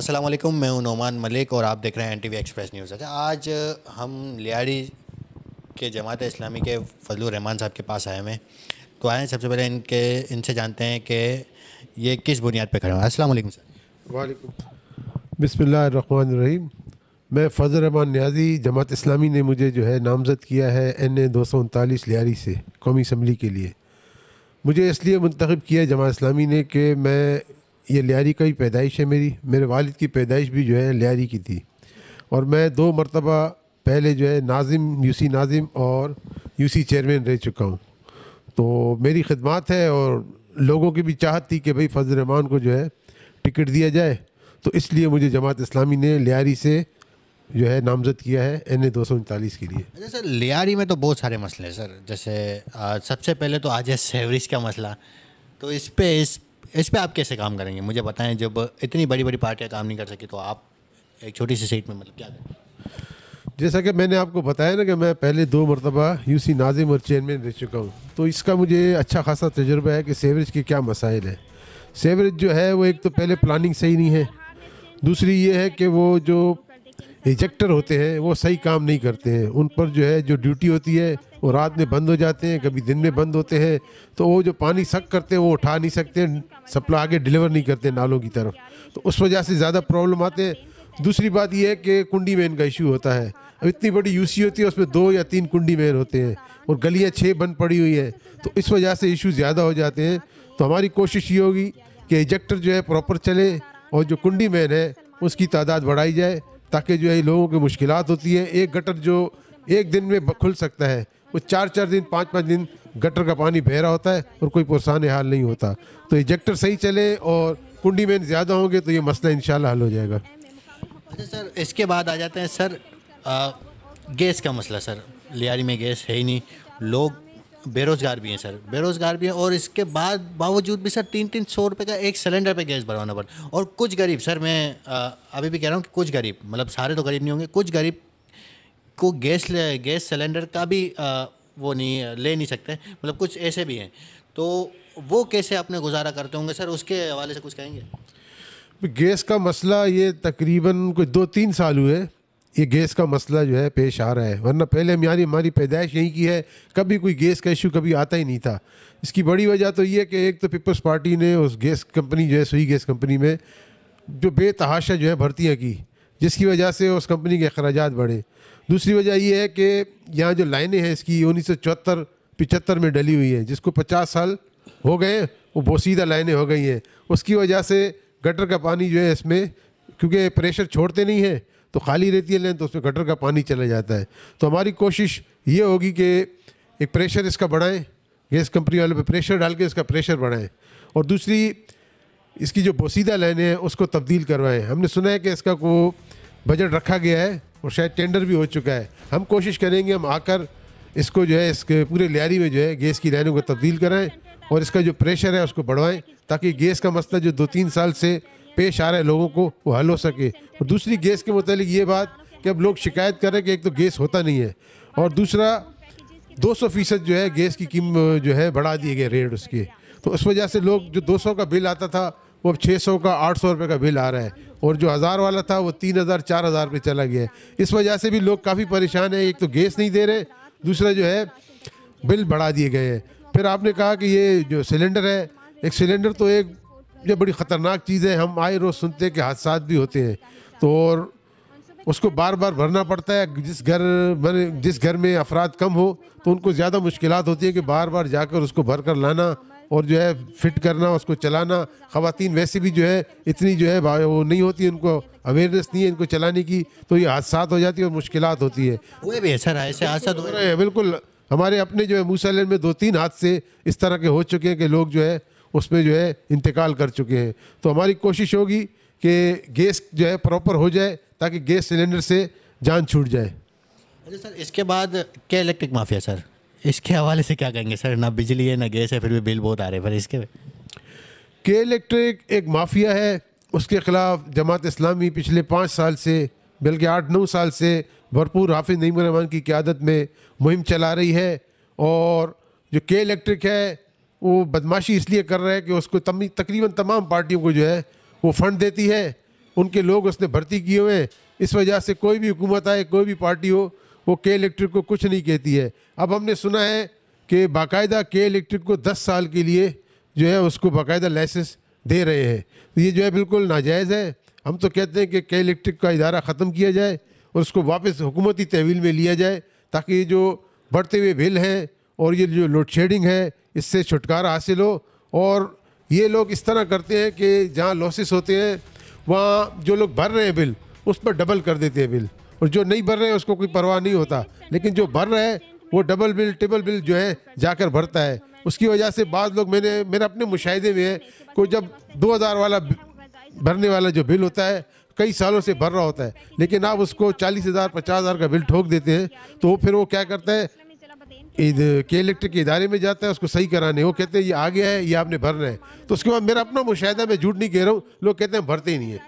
अस्सलाम वालेकुम, मैं हूं नोमान मलिक और आप देख रहे हैं एनटीवी एक्सप्रेस न्यूज़। अच्छा, आज हम लियाड़ी के जमात इस्लामी के फजलुर रहमान साहब के पास आए हुए हैं। तो आए हैं, सबसे पहले इनसे जानते हैं कि ये किस बुनियाद पे खड़े हैं। अस्सलाम वालेकुम सर। वालेकुम बिस्मिल्लाहिर्रहमानिर्रहीम। मैं फ़ज़ल रहमान न्याज़ी, जमात इस्लामी ने मुझे जो है नामज़द किया है NA 239 लियारी से कौमी असम्बली के लिए। मुझे इसलिए मुंतखब किया जमात इस्लामी ने कि मैं ये लियारी का ही पैदाइश है। मेरे वालिद की पैदाइश भी जो है लियारी की थी और मैं 2 मरतबा पहले जो है नाज़िम UC नाज़िम और UC चेयरमैन रह चुका हूँ। तो मेरी खिदमत है और लोगों की भी चाहत थी कि भाई फजल रहमान को जो है टिकट दिया जाए, तो इसलिए मुझे जमात इस्लामी ने लियारी से जो है नामज़द किया है NA 239 के लिए। अच्छा सर, लियाड़ी में तो बहुत सारे मसले हैं सर। जैसे सबसे पहले तो आज है सेवरेज का मसला। तो इस पे आप कैसे काम करेंगे, मुझे बताएं। जब इतनी बड़ी बड़ी पार्टियां काम नहीं कर सकी तो आप एक छोटी सी सीट में मतलब क्या करें? जैसा कि मैंने आपको बताया ना कि मैं पहले 2 मरतबा UC नाज़िम और चेयरमैन रह चुका हूँ, तो इसका मुझे अच्छा खासा तजुर्बा है कि सेवरेज के क्या मसाइल है। सेवरेज जो है वो एक तो पहले प्लानिंग सही नहीं है, दूसरी ये है कि वो जो इजेक्टर होते हैं वो सही काम नहीं करते हैं। उन पर जो है जो ड्यूटी होती है वो रात में बंद हो जाते हैं, कभी दिन में बंद होते हैं, तो वो जो पानी सक करते हैं वो उठा नहीं सकते, सप्लाई आगे डिलीवर नहीं करते नालों की तरफ, तो उस वजह से ज़्यादा प्रॉब्लम आते हैं। दूसरी बात यह है कि कुंडी मैन का इशू होता है। अब इतनी बड़ी UC होती है, उसमें 2 या 3 कुंडी मैन होते हैं और गलियाँ 6 बंद पड़ी हुई हैं, तो इस वजह से इशू ज़्यादा हो जाते हैं। तो हमारी कोशिश ये होगी कि इजेक्टर जो है प्रॉपर चले और जो कुंडी मैन है उसकी तादाद बढ़ाई जाए, ताकि जो है लोगों की मुश्किलात होती है। एक गटर जो एक दिन में खुल सकता है वो 4-4 दिन 5-5 दिन गटर का पानी बह रहा होता है और कोई परेशान हाल नहीं होता। तो इजेक्टर सही चले और कुंडी मैन ज़्यादा होंगे तो ये मसला इंशाल्लाह हल हो जाएगा। अच्छा सर, इसके बाद आ जाते हैं सर गैस का मसला। सर लियारी में गैस है ही नहीं, लोग बेरोज़गार भी हैं सर, बेरोज़गार भी हैं। और इसके बाद बावजूद भी सर 300-300 रुपये का एक सिलेंडर पे गैस भरवाना पड़ता। और कुछ गरीब सर, मैं अभी भी कह रहा हूँ कि कुछ गरीब, मतलब सारे तो गरीब नहीं होंगे, कुछ गरीब को गैस सिलेंडर का भी वो नहीं ले नहीं सकते, मतलब कुछ ऐसे भी हैं। तो वो कैसे अपने गुजारा करते होंगे सर, उसके हवाले से कुछ कहेंगे? गैस का मसला ये तकरीबन कोई 2-3 साल हुए ये गैस का मसला जो है पेश आ रहा है, वरना पहले हमारी पैदाइश यहीं की है, कभी कोई गैस का इशू कभी आता ही नहीं था। इसकी बड़ी वजह तो ये है कि एक तो पीपल्स पार्टी ने उस गैस कंपनी जो है सुई गैस कंपनी में जो बेतहाशा जो है भर्तियाँ की, जिसकी वजह से उस कंपनी के अखराजात बढ़े। दूसरी वजह ये है कि यहाँ जो लाइनें हैं इसकी 1974-75 में डली हुई है, जिसको 50 साल हो गए, वो बोसीदा लाइनें हो गई हैं। उसकी वजह से गटर का पानी जो है इसमें, क्योंकि प्रेशर छोड़ते नहीं है तो खाली रहती है लेन, तो उसमें गटर का पानी चला जाता है। तो हमारी कोशिश ये होगी कि एक प्रेशर इसका बढ़ाएं, गैस कंपनी वाले पे प्रेशर डाल के इसका प्रेशर बढ़ाएं, और दूसरी इसकी जो बोसीदा लाइनें हैं उसको तब्दील करवाएं। हमने सुना है कि इसका को बजट रखा गया है और शायद टेंडर भी हो चुका है। हम कोशिश करेंगे हम आकर इसको जो है इसके पूरे लियारी में जो है गैस की लाइनों को तब्दील कराएं और इसका जो प्रेशर है उसको बढ़वाएं, ताकि गैस का मसला जो 2-3 साल से पेश आ रहा है लोगों को वो हल हो सके। और दूसरी गैस के मुतालिक ये बात कि अब लोग शिकायत कर रहे हैं कि एक तो गैस होता नहीं है, और दूसरा 200% जो है गैस की कीमत जो है बढ़ा दिए गए रेट उसके, तो उस वजह से लोग जो 200 का बिल आता था वो अब 600 का 800 रुपये का बिल आ रहा है, और जो 1000 वाला था वो 3000-4000 रुपये चला गया है। इस वजह से भी लोग काफ़ी परेशान है। एक तो गैस नहीं दे रहे, दूसरा जो है बिल बढ़ा दिए गए हैं। फिर आपने कहा कि ये जो सिलेंडर है, एक सिलेंडर तो एक ये बड़ी ख़तरनाक चीज़ है। हम आए रोज़ सुनते हैं कि हादसा भी होते हैं, तो और उसको बार बार भरना पड़ता है। जिस घर में अफराद कम हो तो उनको ज़्यादा मुश्किलात होती है कि बार बार जाकर उसको भर कर लाना और जो है फिट करना, उसको चलाना। ख़वातीन वैसे भी जो है इतनी जो है वो नहीं होती, उनको अवेयरनेस नहीं है इनको चलाने की, तो ये हादसात हो जाती है और मुश्किलात होती है। हुए भी है सर, ऐसे हादसा हो रहे हैं बिल्कुल। हमारे अपने जो है मूसा लेन में 2-3 हादसे इस तरह के हो चुके हैं कि लोग जो है उसमें जो है इंतकाल कर चुके हैं। तो हमारी कोशिश होगी कि गैस जो है प्रॉपर हो जाए ताकि गैस सिलेंडर से जान छूट जाए। अच्छा सर, इसके बाद क्या इलेक्ट्रिक माफिया सर, इसके हवाले से क्या कहेंगे सर? ना बिजली है ना गैस है, फिर भी बिल बहुत आ रहे हैं। फिर इसके के इलेक्ट्रिक एक माफिया है, उसके ख़िलाफ़ जमात इस्लामी पिछले 5 साल से बल्कि 8-9 साल से भरपूर हाफिज़ नईमुर रहमान की क़यादत में मुहिम चला रही है। और जो के इलेक्ट्रिक है वो बदमाशी इसलिए कर रहा है कि उसको तकरीबन तमाम पार्टियों को जो है वो फ़ंड देती है उनके लोग उसने भर्ती किए हुए हैं। इस वजह से कोई भी हुकूमत आए, कोई भी पार्टी हो, वो के इलेक्ट्रिक को कुछ नहीं कहती है। अब हमने सुना है कि बाकायदा के इलेक्ट्रिक को 10 साल के लिए जो है उसको बाकायदा लाइसेंस दे रहे हैं। तो ये जो है बिल्कुल नाजायज़ है। हम तो कहते हैं कि के इलेक्ट्रिक का इदारा ख़त्म किया जाए और उसको वापस हुकूमती तहवील में लिया जाए, ताकि ये जो बढ़ते हुए बिल हैं और ये जो लोड शेडिंग है इससे छुटकारा हासिल हो। और ये लोग इस तरह करते हैं कि जहाँ लॉसेस होते हैं वहाँ जो लोग भर रहे हैं बिल उस पर डबल कर देते हैं बिल, और जो नहीं भर रहे हैं उसको कोई परवाह नहीं होता, लेकिन जो भर रहा है वो डबल बिल ट्रिपल बिल जो है जाकर भरता है। उसकी वजह से बाद लोग मेरे अपने मुशाहिदे में है, कोई जब 2000 वाला भरने वाला जो बिल होता है कई सालों से भर रहा होता है, लेकिन आप उसको 40,000 50,000 का बिल ठोक देते हैं, तो फिर वो क्या करता है, के इलेक्ट्रिक के इदारे में जाता है उसको सही कराने। वो कहते हैं ये आ गया है, ये आपने भरना है। तो उसके बाद मेरा अपना मुशाहिदा, मैं झूठ नहीं कह रहा हूँ, लोग कहते हैं भरते ही नहीं है,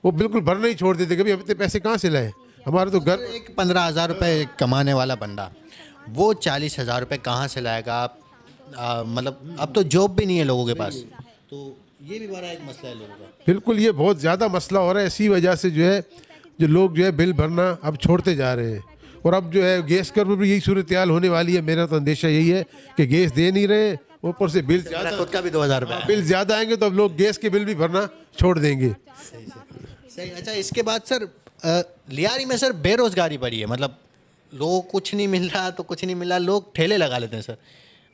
वो बिल्कुल भरना ही छोड़ देते। कभी हम इतने पैसे कहाँ से लाए, हमारे तो घर। एक 15,000 रुपये कमाने वाला बंदा वो 40,000 रुपये कहाँ से लाएगा? आप मतलब अब तो जॉब भी नहीं है लोगों के पास, तो ये भी बड़ा एक मसला है लोगों का। बिल्कुल, ये बहुत ज़्यादा मसला हो रहा है। इसी वजह से जो है जो लोग जो है बिल भरना अब छोड़ते जा रहे हैं। और अब जो है गैस कर भी यही सूरत हाल होने वाली है। मेरा तो अंदेशा यही है कि गैस दे नहीं रहे, ऊपर से बिल ज़्यादा, खुद का भी 2,000 रुपये बिल ज़्यादा आएंगे तो अब लोग गैस के बिल भी भरना छोड़ देंगे। सही। अच्छा, इसके बाद सर लियारी में सर बेरोज़गारी बढ़ी है, मतलब लोगों को कुछ नहीं मिल रहा तो कुछ नहीं मिला, लोग ठेले लगा लेते हैं सर।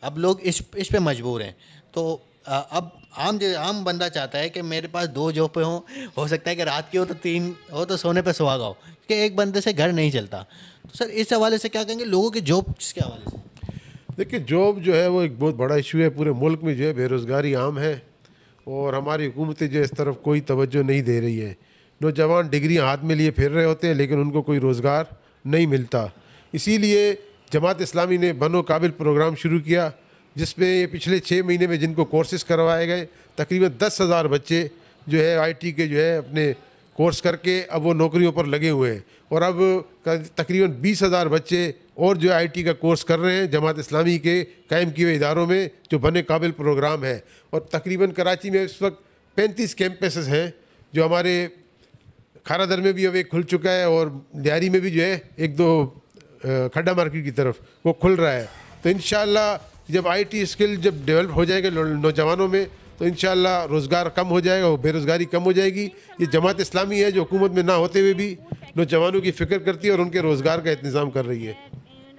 अब लोग इस पे मजबूर हैं। तो अब आम बंदा चाहता है कि मेरे पास 2 जॉब हो सकता है कि रात की हो तो 3 हो तो सोने पे सुहागा हो, कि एक बंदे से घर नहीं चलता। तो सर इस हवाले से क्या कहेंगे, लोगों की जॉब्स के हवाले से? देखिए, जॉब जो है वो एक बहुत बड़ा इशू है। पूरे मुल्क में जो है बेरोज़गारी आम है, और हमारी हुकूमतें जो इस तरफ कोई तवज्जो नहीं दे रही है। नौजवान डिग्रियां हाथ में लिए फिर रहे होते हैं, लेकिन उनको कोई रोज़गार नहीं मिलता। इसीलिए जमात इस्लामी ने बनो काबिल प्रोग्राम शुरू किया, जिसमें ये पिछले 6 महीने में जिनको कोर्सेज़ करवाए गए, तकरीबन 10,000 बच्चे जो है IT के जो है अपने कोर्स करके अब वो नौकरियों पर लगे हुए हैं। और अब तकरीबन 20,000 बच्चे और जो IT का कोर्स कर रहे हैं जमात इस्लामी के कायम किए हुए इदारों में, जो बने काबिल प्रोग्राम है। और तकरीबन कराची में इस वक्त 35 कैंपसेस हैं, जो हमारे खारादर में भी अब एक खुल चुका है, और लियारी में भी जो है 1-2 खड्डा मार्केट की तरफ वो खुल रहा है। तो इंशाअल्लाह जब IT स्किल जब डेवलप हो जाएगा नौजवानों में, तो इंशाअल्लाह रोज़गार कम हो जाएगा और बेरोज़गारी कम हो जाएगी। ये जमात इस्लामी है जो हुकूमत में ना होते हुए भी नौजवानों की फ़िक्र करती है और उनके रोज़गार का इंतज़ाम कर रही है।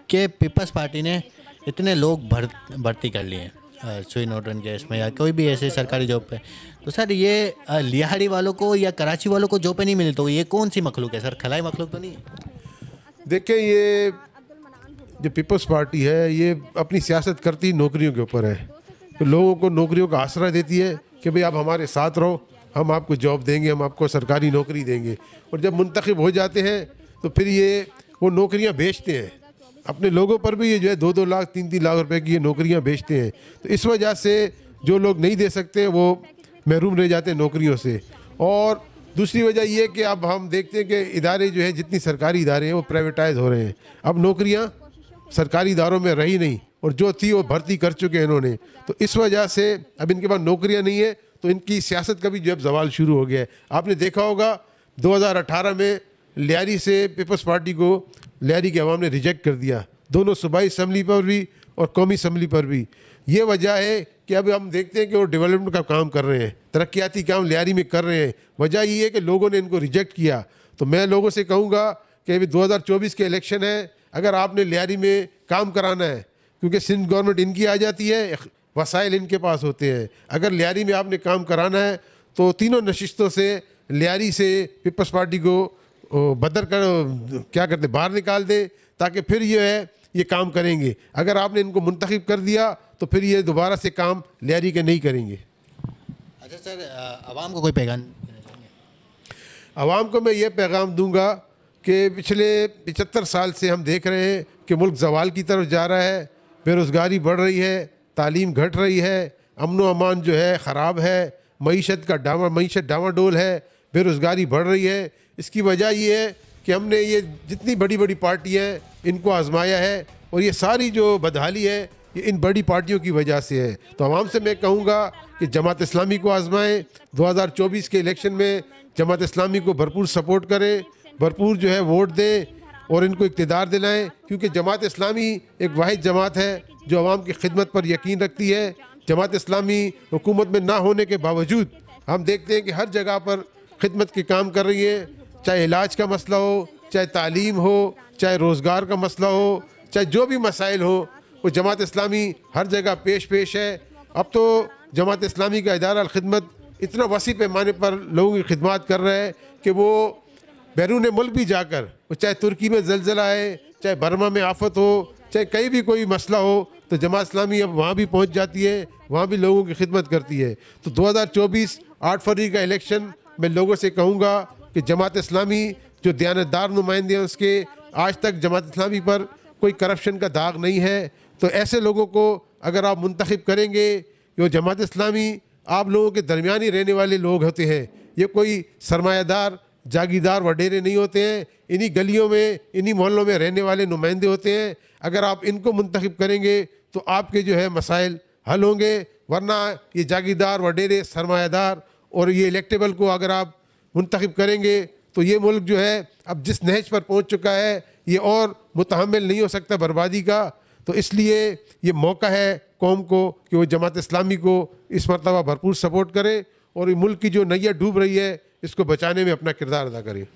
कि पीपल्स पार्टी ने इतने लोग भर्ती कर लिए हैं सुई नोटन गैस में या कोई भी ऐसे सरकारी जॉब पे, तो सर ये लिहाड़ी वालों को या कराची वालों को जॉब पे नहीं मिली, तो ये कौन सी मखलूक है सर? खलाई मखलूक तो नहीं है? देखें, ये जो पीपल्स पार्टी है ये अपनी सियासत करती नौकरियों के ऊपर है। तो लोगों को नौकरियों का आसरा देती है कि भाई आप हमारे साथ रहो, हम आपको जॉब देंगे, हम आपको सरकारी नौकरी देंगे। और जब मुंतखब हो जाते हैं तो फिर ये वो नौकरियां बेचते हैं अपने लोगों पर भी। ये जो है 2-2 लाख 3-3 लाख रुपए की ये नौकरियां बेचते हैं। तो इस वजह से जो लोग नहीं दे सकते वो महरूम रह जाते हैं नौकरियों से। और दूसरी वजह ये है कि अब हम देखते हैं कि इदारे जो है, जितनी सरकारी इदारे हैं वो प्राइवेटाइज हो रहे हैं। अब नौकरियां सरकारी इदारों में रही नहीं, और जो थी वो भर्ती कर चुके हैं इन्होंने। तो इस वजह से अब इनके पास नौकरियां नहीं है, तो इनकी सियासत का भी जो है जवाल शुरू हो गया है। आपने देखा होगा 2018 में लियारी से पीपल्स पार्टी को लियारी के अवाम ने रिजेक्ट कर दिया, दोनों सूबाई असम्बली पर भी और कौमी असम्बली पर भी। ये वजह है कि अब हम देखते हैं कि वो डेवलपमेंट का काम कर रहे हैं, तरक्याती काम लियारी में कर रहे हैं। वजह ये है कि लोगों ने इनको रिजेक्ट किया। तो मैं लोगों से कहूँगा कि अभी 2024 के इलेक्शन है, अगर आपने लियारी में काम कराना है, क्योंकि सिंध गवर्नमेंट इनकी आ जाती है, वसाइल इनके पास होते हैं, अगर लियारी में आपने काम कराना है तो तीनों नशिस्तों से लियारी से पीपल्स पार्टी को बदर कर क्या करते बाहर निकाल दे, ताकि फिर ये है ये काम करेंगे। अगर आपने इनको मुंतखब कर दिया तो फिर ये दोबारा से काम लियारी के नहीं करेंगे। अच्छा सर, आवाम को कोई पैगाम? आवाम को मैं ये पैगाम दूंगा कि पिछले 75 साल से हम देख रहे हैं कि मुल्क जवाल की तरफ जा रहा है, बेरोज़गारी बढ़ रही है, तालीम घट रही है, अमन व अमान जो है ख़राब है, मईशत डामाडोल है, बेरोज़गारी बढ़ रही है। इसकी वजह ये है कि हमने ये जितनी बड़ी बड़ी पार्टियाँ हैं इनको आजमाया है, और ये सारी जो बदहाली है ये इन बड़ी पार्टियों की वजह से है। तो आवाम से मैं कहूँगा कि जमात इस्लामी को आजमाएं, 2024 के इलेक्शन में जमात इस्लामी को भरपूर सपोर्ट करें, भरपूर जो है वोट दें और इनको इक़्तिदार दिलाएं, क्योंकि जमात इस्लामी एक वाहिद जमात है जो आवाम की खिदमत पर यकीन रखती है। जमात इस्लामी हुकूमत में ना होने के बावजूद हम देखते हैं कि हर जगह पर खिदमत के काम कर रही है, चाहे इलाज का मसला हो, चाहे तालीम हो, चाहे रोज़गार का मसला हो, चाहे जो भी मसाइल हो, वो जमात इस्लामी हर जगह पेश है। अब तो जमात इस्लामी का इदारा खिदमत इतना वसी पैमाने पर लोगों की खिदमत कर रहा है कि वो बैरून मुल्क भी जाकर, वो चाहे तुर्की में ज़लज़ला है, चाहे बर्मा में आफत हो, चाहे कहीं भी कोई मसला हो, तो जमात इस्लामी अब वहाँ भी पहुँच जाती है, वहाँ भी लोगों की खिदमत करती है। तो 2024 8 फरवरी का इलेक्शन मैं लोगों से कहूँगा कि जमात इस्लामी जो दयानतदार नुमाइंदे हैं उसके, आज तक जमात इस्लामी पर कोई करप्शन का दाग नहीं है। तो ऐसे लोगों को अगर आप मुंतखब करेंगे, जो जमात इस्लामी आप लोगों के दरमियान ही रहने वाले लोग होते हैं, ये कोई सरमायादार जागीरदार वडेरे नहीं होते हैं, इन्हीं गलियों में इन्हीं मोहल्लों में रहने वाले नुमाइंदे होते हैं। अगर आप इनको मुंतखब करेंगे तो आपके जो है मसाइल हल होंगे, वरना ये जागीरदार वडेरे सरमायादार और ये इलेक्टेबल को अगर आप मुंतखब करेंगे तो ये मुल्क जो है अब जिस नहज पर पहुंच चुका है ये और मुतहम्मिल नहीं हो सकता बर्बादी का। तो इसलिए ये मौका है कौम को कि वो जमात इस्लामी को इस मरतबा भरपूर सपोर्ट करे और ये मुल्क की जो नैया डूब रही है इसको बचाने में अपना किरदार अदा करें।